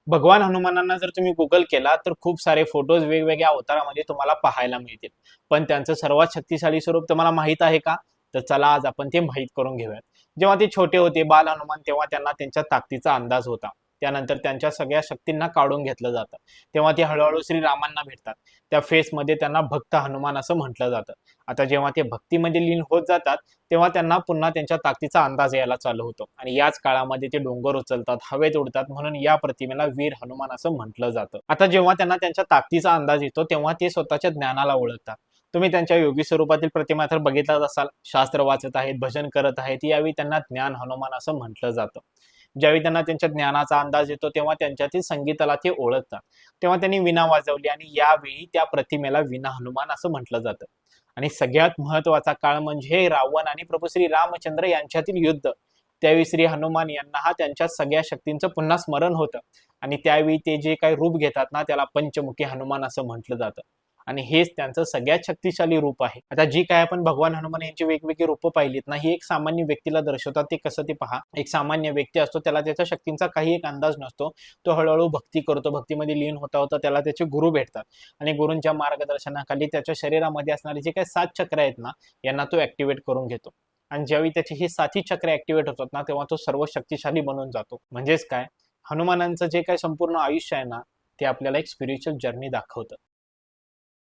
भगवान हनुमानांना जर तुम्ही गुगल केला तर खूप सारे फोटोज वेगवेगळ्या अवतारामध्ये तुम्हाला पाहायला मिळतील. पण त्यांचं सर्वात शक्तिशाली स्वरूप तुम्हाला माहित आहे का? तर चला आज आपण ते माहीत करून घेऊयात. जेव्हा ते छोटे होते बाल हनुमान तेव्हा त्यांना त्यांच्या ताकदीचा अंदाज होता. त्यानंतर त्यांच्या सगळ्या शक्तींना काढून घेतलं जातं. तेव्हा ते हळूहळू श्रीरामांना भेटतात. त्या फेसमध्ये त्यांना भक्त हनुमान असं म्हटलं जातं. आता जेव्हा ते भक्तीमध्ये लीन होत जातात तेव्हा त्यांना पुन्हा त्यांच्या ताकदीचा अंदाज यायला चालू होतो आणि याच काळामध्ये ते डोंगर उचलतात, हवेत उडतात, म्हणून या प्रतिमेला वीर हनुमान असं म्हटलं जातं. आता जेव्हा त्यांना त्यांच्या ताकदीचा अंदाज येतो तेव्हा ते स्वतःच्या ज्ञानाला ओळखतात. तुम्ही त्यांच्या योगी स्वरूपातील प्रतिमा तर बघितलाच असाल. शास्त्र वाचत आहेत, भजन करत आहेत, यावेळी त्यांना ज्ञान हनुमान असं म्हटलं जातं. ज्यावेळी त्यांना त्यांच्या ज्ञानाचा अंदाज येतो तेव्हा त्यांच्यातील संगीताला ते ओळखतात. तेव्हा त्यांनी वीणा वाजवली आणि यावेळी त्या प्रतिमेला वीणा हनुमान असं म्हटलं जातं. आणि सगळ्यात महत्वाचा काळ म्हणजे रावण आणि प्रभू श्री रामचंद्र यांच्यातील युद्ध. त्यावेळी श्री हनुमान यांना त्यांच्या सगळ्या शक्तींचं पुन्हा स्मरण होतं आणि त्यावेळी ते जे काही रूप घेतात ना त्याला पंचमुखी हनुमान असं म्हटलं जातं. आणि हेच त्यांचं सगळ्यात शक्तिशाली रूप आहे. आता जी काय आपण भगवान हनुमान यांची वेगवेगळी रूपं पाहिलीत ना, ही एक सामान्य व्यक्तीला दर्शवतात. ते कसं ते पहा. एक सामान्य व्यक्ती असतो, त्याला त्याच्या शक्तींचा काही एक अंदाज नसतो. तो हळूहळू भक्ती करतो. भक्तीमध्ये लीन होता होता त्याला त्याचे गुरु भेटतात आणि गुरूंच्या मार्गदर्शनाखाली त्याच्या शरीरामध्ये असणारे जे काही 7 चक्र आहेत ना, यांना तो ऍक्टिव्हेट करून घेतो. आणि ज्यावेळी त्याची ही 7ही चक्र ऍक्टिव्हेट होतात ना, तेव्हा तो सर्व शक्तिशाली बनून जातो. म्हणजेच काय, हनुमानांचं जे काही संपूर्ण आयुष्य आहे ना, ते आपल्याला एक स्पिरिच्युअल जर्नी दाखवतं.